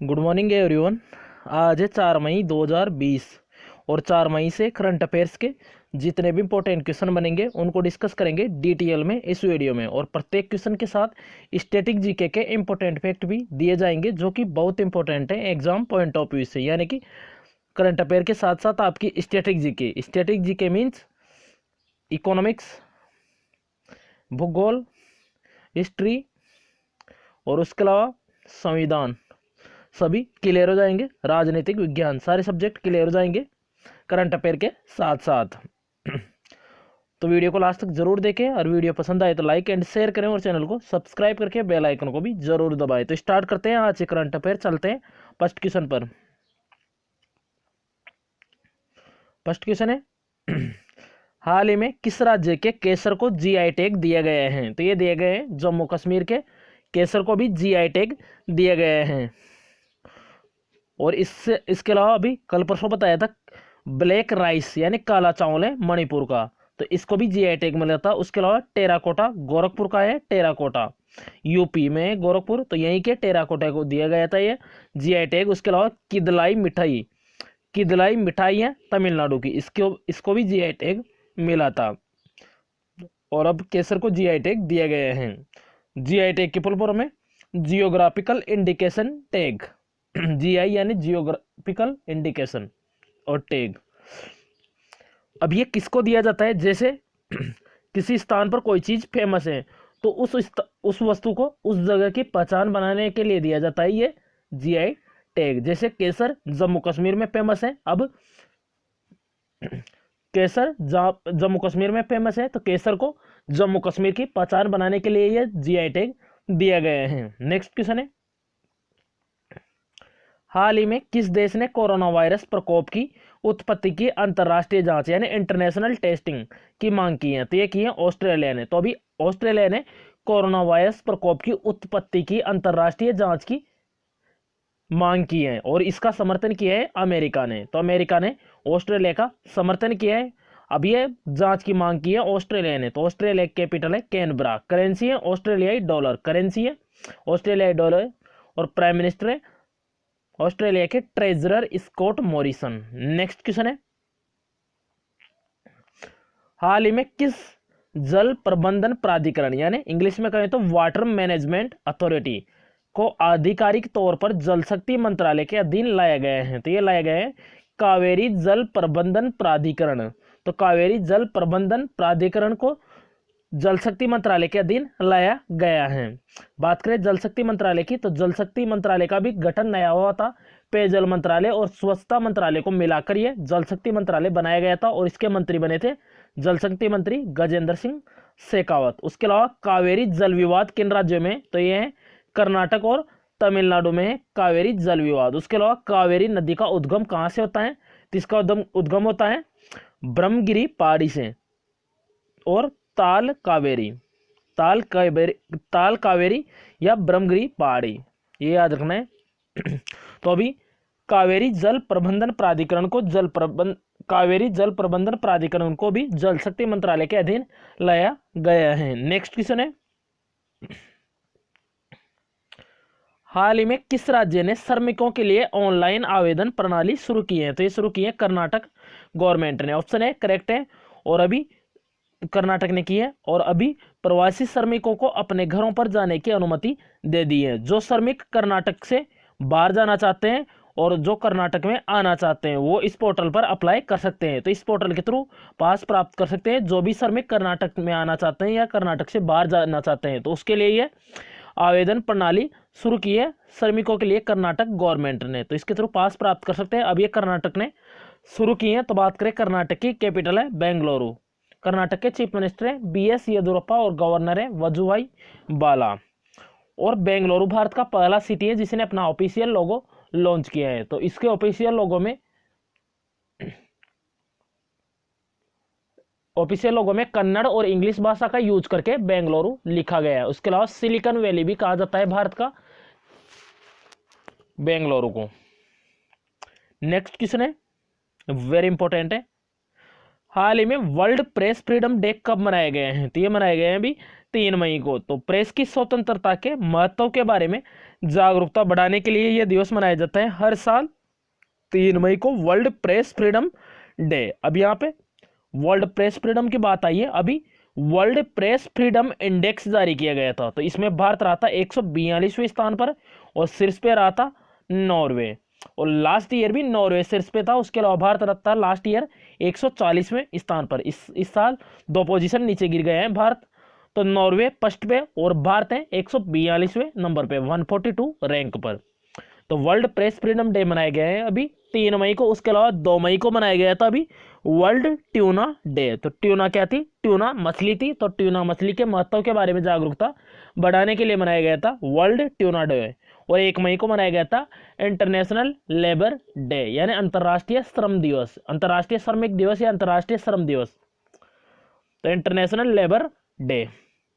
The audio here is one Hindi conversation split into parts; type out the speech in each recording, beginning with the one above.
Good morning everyone. आज है 4 मई 2020 और 4 मई से करंट अफेयर्स के जितने भी इंपॉर्टेंट क्वेश्चन बनेंगे उनको डिस्कस करेंगे डिटेल में इस वीडियो में। और प्रत्येक क्वेश्चन के साथ स्टैटिक जीके के इंपॉर्टेंट फैक्ट भी दिए जाएंगे जो कि बहुत इंपॉर्टेंट है एग्जाम पॉइंट ऑफ व्यू से, यानी कि करंट अफेयर के साथ साथ आपकी static GK. Static GK means economics, भूगोल, हिस्ट्री और उसके अलावा संविधान सभी क्लियर हो जाएंगे। राजनीतिक विज्ञान सारे सब्जेक्ट क्लियर हो जाएंगे करंट अफेयर के साथ साथ। तो वीडियो को लास्ट तक जरूर देखें और वीडियो पसंद आए तो लाइक एंड शेयर करें और चैनल को सब्सक्राइब करके बेल आइकन को भी जरूर दबाएं। तो स्टार्ट करते हैं आज से करंट अफेयर। चलते हैं फर्स्ट क्वेश्चन पर। फर्स्ट क्वेश्चन है हाल ही में किस राज्य के केसर को जीआई टैग दिया गया है? तो ये दिए गए हैं जम्मू कश्मीर के केसर को भी जीआई टैग दिए गए हैं। और इसके अलावा अभी कल परसों बताया था ब्लैक राइस यानी काला चावल है मणिपुर का, तो इसको भी जीआई टैग मिला था। उसके अलावा टेराकोटा गोरखपुर का है, टेराकोटा यूपी में गोरखपुर, तो यहीं के टेराकोटा को दिया गया था ये जीआई टैग। उसके अलावा किदलाई मिठाई है तमिलनाडु की, इसको भी जीआई टैग मिला था। और अब केसर को जीआई टैग दिया गया है। जीआई टैग की फुल फॉर्म है जियोग्राफिकल इंडिकेशन टैग। जीआई यानी जियोग्राफिकल इंडिकेशन और टैग। अब ये किसको दिया जाता है? जैसे किसी स्थान पर कोई चीज फेमस है तो उस वस्तु को उस जगह की पहचान बनाने के लिए दिया जाता है ये जीआई टैग। जैसे केसर जम्मू कश्मीर में फेमस है, अब केसर जम्मू कश्मीर में फेमस है तो केसर को जम्मू कश्मीर की पहचान बनाने के लिए ये जीआई टैग दिया गया है। नेक्स्ट क्वेश्चन है हाल ही में किस देश ने कोरोना वायरस प्रकोप की उत्पत्ति की अंतर्राष्ट्रीय जांच यानी इंटरनेशनल टेस्टिंग की मांग की है? तो ये की है ऑस्ट्रेलिया ने। तो अभी ऑस्ट्रेलिया ने कोरोना वायरस प्रकोप की उत्पत्ति की अंतर्राष्ट्रीय जांच की मांग की है और इसका समर्थन किया है अमेरिका ने। तो अमेरिका ने ऑस्ट्रेलिया का समर्थन किया है। अब ये जांच की मांग की है ऑस्ट्रेलिया ने। तो ऑस्ट्रेलिया कैपिटल है कैनबरा, करेंसी है ऑस्ट्रेलियाई डॉलर, करेंसी है ऑस्ट्रेलियाई डॉलर, और प्राइम मिनिस्टर है ऑस्ट्रेलिया के treasurer Scott Morrison. Next question है हाल ही में किस जल प्रबंधन प्राधिकरण यानी इंग्लिश में कहें तो वाटर मैनेजमेंट अथॉरिटी को आधिकारिक तौर पर जल शक्ति मंत्रालय के अधीन लाया गया है? तो ये लाया गया है कावेरी जल प्रबंधन प्राधिकरण। तो कावेरी जल प्रबंधन प्राधिकरण को जल शक्ति मंत्रालय के अधीन लाया गया है। बात करें जल शक्ति मंत्रालय की तो जल शक्ति मंत्रालय का भी गठन नया हुआ था। पेयजल मंत्रालय और स्वच्छता मंत्रालय को मिलाकर यह जल शक्ति मंत्रालय बनाया गया था और इसके मंत्री बने थे जल शक्ति मंत्री गजेंद्र सिंह शेखावत। उसके अलावा कावेरी जल विवाद किन राज्यों में? तो ये है कर्नाटक और तमिलनाडु में है कावेरी जल विवाद। उसके अलावा कावेरी नदी का उद्गम कहाँ से होता है? तो इसका उद्गम होता है ब्रह्मगिरी पहाड़ी से और ताल कावेरी या ब्रह्मगिरी पहाड़ी, ये याद रखना है। तो अभी कावेरी जल प्रबंधन प्राधिकरण को भी जल शक्ति मंत्रालय के अधीन लाया गया है। नेक्स्ट क्वेश्चन है हाल ही में किस राज्य ने श्रमिकों के लिए ऑनलाइन आवेदन प्रणाली शुरू की है? तो ये शुरू की है कर्नाटक गवर्नमेंट ने। ऑप्शन है करेक्ट है और अभी कर्नाटक ने की है। और अभी प्रवासी श्रमिकों को अपने घरों पर जाने की अनुमति दे दी है। जो श्रमिक कर्नाटक से बाहर जाना चाहते हैं और जो कर्नाटक में आना चाहते हैं वो इस पोर्टल पर अप्लाई कर सकते हैं। तो इस पोर्टल के थ्रू पास प्राप्त कर सकते हैं जो भी श्रमिक कर्नाटक में आना चाहते हैं या कर्नाटक से बाहर जाना चाहते हैं। तो उसके लिए ये आवेदन प्रणाली शुरू की है श्रमिकों के लिए कर्नाटक गवर्नमेंट ने। तो इसके थ्रू पास प्राप्त कर सकते हैं। अब ये कर्नाटक ने शुरू की है। तो बात करें कर्नाटक की कैपिटल है बेंगलुरु। कर्नाटक के चीफ मिनिस्टर हैं बीएस येदियुरप्पा और गवर्नर है वजुभाई वाला। और बेंगलुरु भारत का पहला सिटी है जिसने अपना ऑफिशियल लोगो लॉन्च किया है। तो इसके ऑफिशियल लोगो में कन्नड़ और इंग्लिश भाषा का यूज करके बेंगलुरु लिखा गया है। उसके अलावा सिलिकॉन वैली भी कहा जाता है भारत का बेंगलुरु को। नेक्स्ट क्वेश्चन है वेरी इंपॉर्टेंट है हाल ही में वर्ल्ड प्रेस फ्रीडम डे कब मनाए गए हैं? तो ये मनाए गए हैं अभी 3 मई को। तो प्रेस की स्वतंत्रता के महत्व के बारे में जागरूकता बढ़ाने के लिए यह दिवस मनाया जाता है हर साल 3 मई को, वर्ल्ड प्रेस फ्रीडम डे। अब यहाँ पे वर्ल्ड प्रेस फ्रीडम की बात आई है। अभी वर्ल्ड प्रेस फ्रीडम इंडेक्स जारी किया गया था, तो इसमें भारत रहा था 142वें स्थान पर और शीर्ष पे रहा था नॉर्वे, और लास्ट ईयर भी नॉर्वे शीर्ष पे था। उसके अलावा भारत रहा था लास्ट ईयर 140वें स्थान पर। इस साल 2 पोजीशन नीचे गिर गए हैं भारत, तो नॉर्वे फर्स्ट पे और भारत है 142वें नंबर पे 142 रैंक पर। तो वर्ल्ड प्रेस फ्रीडम डे मनाया गया है अभी 3 मई को। उसके अलावा 2 मई को मनाया गया था अभी वर्ल्ड ट्यूना डे। तो ट्यूना क्या थी? ट्यूना मछली थी। तो ट्यूना मछली के महत्व के बारे में जागरूकता बढ़ाने के लिए मनाया गया था वर्ल्ड ट्यूना डे। और 1 मई को मनाया गया था इंटरनेशनल लेबर डे, यानी अंतर्राष्ट्रीय श्रम दिवस, अंतर्राष्ट्रीय श्रमिक दिवस या अंतर्राष्ट्रीय श्रम दिवस। तो इंटरनेशनल लेबर डे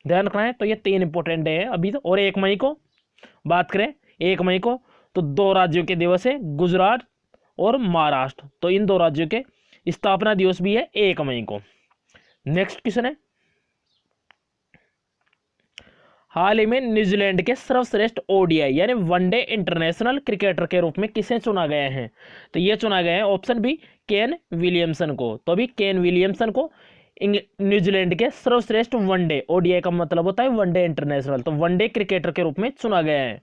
ध्यान रखना है। तो ये 3 इंपॉर्टेंट डे है अभी तो। और 1 मई को बात करें, 1 मई को तो 2 राज्यों के दिवस है, गुजरात और महाराष्ट्र। तो इन 2 राज्यों के स्थापना दिवस भी है 1 मई को। नेक्स्ट क्वेश्चन है, हाल ही में न्यूजीलैंड के सर्वश्रेष्ठ ओडीआई यानी वनडे इंटरनेशनल क्रिकेटर के रूप में किसे चुना गया है? तो ये चुना गया है ऑप्शन बी केन विलियमसन को। तो अभी केन विलियमसन को न्यूजीलैंड के सर्वश्रेष्ठ वनडे, ओडीआई का मतलब होता है वनडे इंटरनेशनल, तो वनडे क्रिकेटर के रूप में चुना गया है।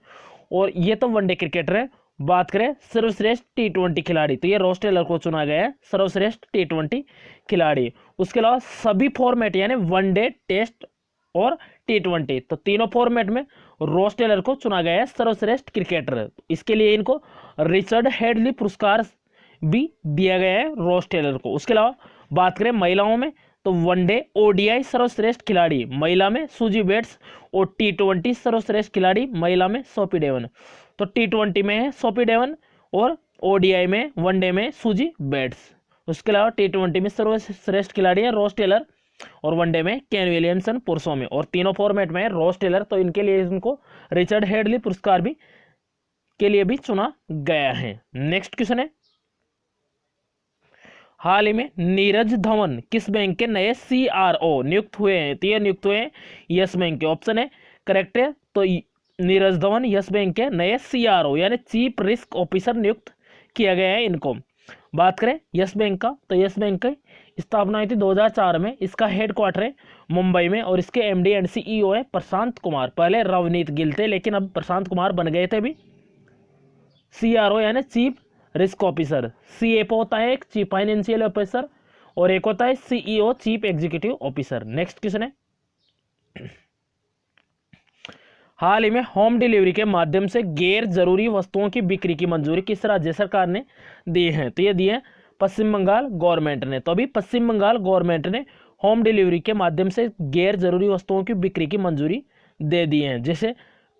और ये तो वनडे क्रिकेटर है। बात करें सर्वश्रेष्ठ टी20 खिलाड़ी, तो ये रॉस टेलर को चुना गया है सर्वश्रेष्ठ टी20 खिलाड़ी। उसके अलावा सभी फॉर्मेट यानी वनडे, टेस्ट और टी20, तो तीनों फॉर्मेट में रॉस टेलर को चुना गया है सर्वश्रेष्ठ क्रिकेटर। इसके लिए इनको रिचर्ड हेडली पुरस्कार भी दिया गया है रॉस टेलर को। उसके अलावा बात करें महिलाओं में, तो वनडे ओडीआई सर्वश्रेष्ठ खिलाड़ी महिला में सूजी बेट्स, और टी20 सर्वश्रेष्ठ खिलाड़ी महिला में सोफी डेवन। तो टी20 में है सोफी डेवन और ओडीआई में वनडे में सूजी बेट्स। उसके अलावा टी20 में सर्वश्रेष्ठ खिलाड़ी है रॉस टेलर और वनडे में केन विलियमसन पुरुषों में, और तीनों फॉर्मेट में है रॉस टेलर। तो इनके लिए इनको रिचर्ड हेडली पुरस्कार भी के लिए भी चुना गया है। नेक्स्ट क्वेश्चन है, हाल ही में नीरज धवन किस बैंक के नए सीआरओ नियुक्त हुए हैं? तो ये नियुक्त हुए हैं यस बैंक के। ऑप्शन है करेक्ट है। तो नीरज धवन यस बैंक के नए सीआरओ यानी चीफ रिस्क ऑफिसर नियुक्त किया गया है इनको। बात करें यस बैंक का, तो यस बैंक की स्थापना हुई थी 2004 में। इसका हेडक्वार्टर है मुंबई में और इसके एमडी एंड सीईओ है प्रशांत कुमार। पहले रवनीत गिल थे, लेकिन अब प्रशांत कुमार बन गए थे अभी सीआरओ यानी चीफ रिस्क ऑफिसर। सीएफओ होता है एक चीफ फाइनेंशियल ऑफिसर, और एक होता है CEO chief executive officer. Next question है, हाल ही में होम डिलीवरी के माध्यम से गैर जरूरी वस्तुओं की बिक्री की मंजूरी किस राज्य सरकार ने दी है? तो ये दी है पश्चिम बंगाल गवर्नमेंट ने। तो अभी पश्चिम बंगाल गवर्नमेंट ने होम डिलीवरी के माध्यम से गैर जरूरी वस्तुओं की बिक्री की मंजूरी दे दी है। जैसे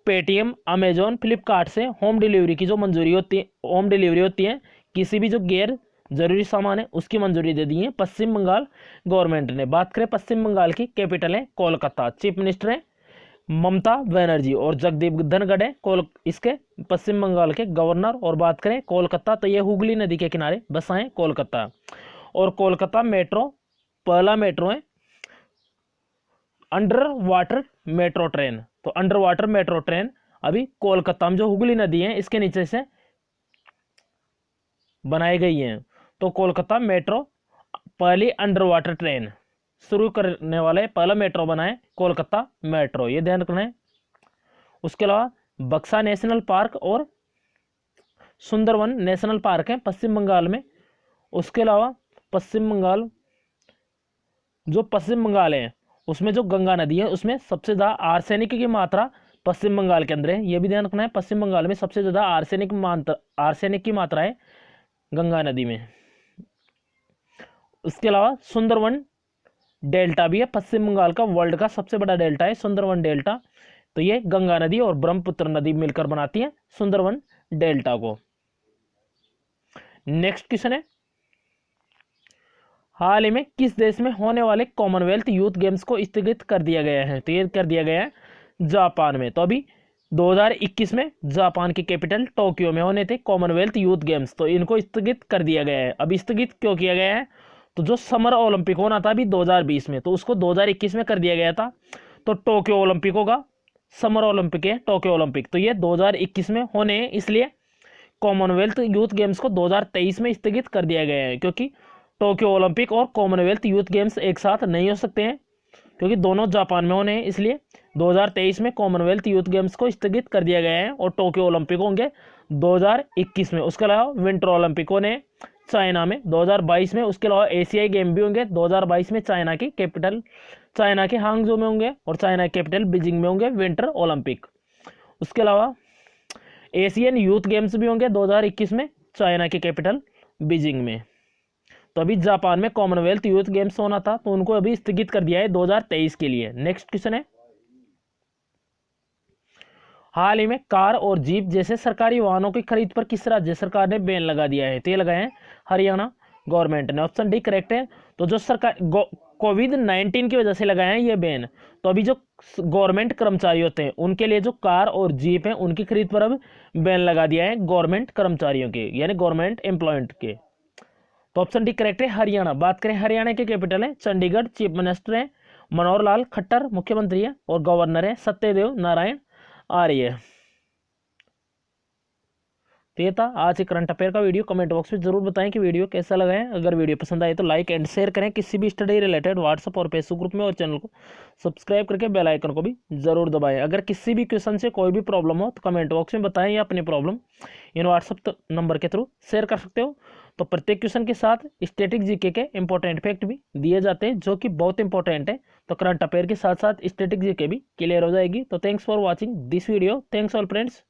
पेटीएम, अमेजोन, फ्लिपकार्ट से होम डिलीवरी की जो मंजूरी होती है, होम डिलीवरी होती है किसी भी जो गैर जरूरी सामान है उसकी मंजूरी दे दी है पश्चिम बंगाल गवर्नमेंट ने। बात करें पश्चिम बंगाल की, कैपिटल है कोलकाता, चीफ मिनिस्टर है ममता बनर्जी और जगदीप धनखड़ है इसके पश्चिम बंगाल के गवर्नर। और बात करें कोलकाता, तो ये हुगली नदी के किनारे बसा है कोलकाता। और कोलकाता मेट्रो पहला मेट्रो है अंडर वाटर मेट्रो ट्रेन। तो अंडर वाटर मेट्रो ट्रेन अभी कोलकाता में जो हुगली नदी है इसके नीचे से बनाई गई है। तो कोलकाता मेट्रो पहली अंडर वाटर ट्रेन शुरू करने वाले पहला मेट्रो बना है कोलकाता मेट्रो, ये ध्यान रखना है। उसके अलावा बक्सा नेशनल पार्क और सुंदरवन नेशनल पार्क है पश्चिम बंगाल में। उसके अलावा पश्चिम बंगाल है उसमें जो गंगा नदी है उसमें सबसे ज़्यादा आर्सेनिक की मात्रा पश्चिम बंगाल के अंदर है, ये भी ध्यान रखना है। पश्चिम बंगाल में सबसे ज़्यादा आर्सेनिक की मात्रा है गंगा नदी में। उसके अलावा सुंदरवन डेल्टा भी है पश्चिम बंगाल का, वर्ल्ड का सबसे बड़ा डेल्टा है सुंदरवन डेल्टा। तो ये गंगा नदी और ब्रह्मपुत्र नदी मिलकर बनाती है सुंदरवन डेल्टा को। नेक्स्ट क्वेश्चन है, हाल ही में किस देश में होने वाले कॉमनवेल्थ यूथ गेम्स को स्थगित कर दिया गया है? तो ये कर दिया गया है जापान में। तो अभी 2021 में जापान की कैपिटल टोक्यो में होने थे कॉमनवेल्थ यूथ गेम्स, तो इनको स्थगित कर दिया गया है। अब स्थगित क्यों किया गया है? तो जो समर ओलंपिक होना था अभी 2020 में, तो उसको 2021 में कर दिया गया था। तो टोक्यो ओलंपिक होगा, समर ओलंपिक है टोक्यो ओलंपिक, तो ये 2021 में होने हैं, इसलिए कॉमनवेल्थ यूथ गेम्स को 2023 में स्थगित कर दिया गया है, क्योंकि टोक्यो ओलंपिक और कॉमनवेल्थ यूथ गेम्स एक साथ नहीं हो सकते हैं, क्योंकि दोनों जापान में होने हैं, इसलिए 2023 में कॉमनवेल्थ यूथ गेम्स को स्थगित कर दिया गया है और टोक्यो ओलंपिक होंगे 2021 में। उसके अलावा विंटर ओलंपिक होने चाइना में 2022 में। उसके अलावा एशियाई गेम भी होंगे 2022 में, चाइना की कैपिटल चाइना के हांगजो में होंगे और चाइना की कैपिटल बीजिंग में होंगे विंटर ओलंपिक। उसके अलावा एशियन यूथ गेम्स भी होंगे 2021 में, चाइना की कैपिटल बीजिंग में। तो अभी जापान में कॉमनवेल्थ यूथ गेम्स होना था, तो उनको अभी स्थगित कर दिया है 2023 के लिए। नेक्स्ट क्वेश्चन है, हाल ही में कार और जीप जैसे सरकारी वाहनों की खरीद पर किस राज्य सरकार ने बैन लगा दिया है? तो ये लगाए हैं हरियाणा गवर्नमेंट ने। ऑप्शन डी करेक्ट है। तो जो सरकार कोविड-19 की वजह से लगाए हैं ये बैन, तो अभी जो गवर्नमेंट कर्मचारी होते हैं उनके लिए जो कार और जीप है उनकी खरीद पर अब बैन लगा दिया है गवर्नमेंट कर्मचारियों के, यानी गवर्नमेंट एम्प्लॉयमेंट के। तो ऑप्शन डी करेक्ट है हरियाणा। बात करें हरियाणा के कैपिटल है चंडीगढ़, चीफ मिनिस्टर है मनोहर लाल खट्टर मुख्यमंत्री है, और गवर्नर है सत्यदेव नारायण आर्य। तो ये था आज के करंट अफेयर का वीडियो। कमेंट बॉक्स में जरूर बताएं कि वीडियो कैसा लगा है। अगर वीडियो पसंद आए तो लाइक एंड शेयर करें किसी भी स्टडी रिलेटेड व्हाट्सएप और फेसबुक ग्रुप में, और चैनल को सब्सक्राइब करके बेल आइकन को भी जरूर दबाएं। अगर किसी भी क्वेश्चन से कोई भी प्रॉब्लम हो तो कमेंट बॉक्स में बताएं, या अपनी प्रॉब्लम इन व्हाट्सएप नंबर के थ्रू शेयर कर सकते हो। तो प्रत्येक क्वेश्चन के साथ स्टैटिक जीके के इंपॉर्टेंट फैक्ट भी दिए जाते हैं, जो कि बहुत इंपॉर्टेंट है। तो करंट अफेयर के साथ साथ स्टैटिक जीके भी क्लियर हो जाएगी। तो thanks for watching this video. Thanks all friends.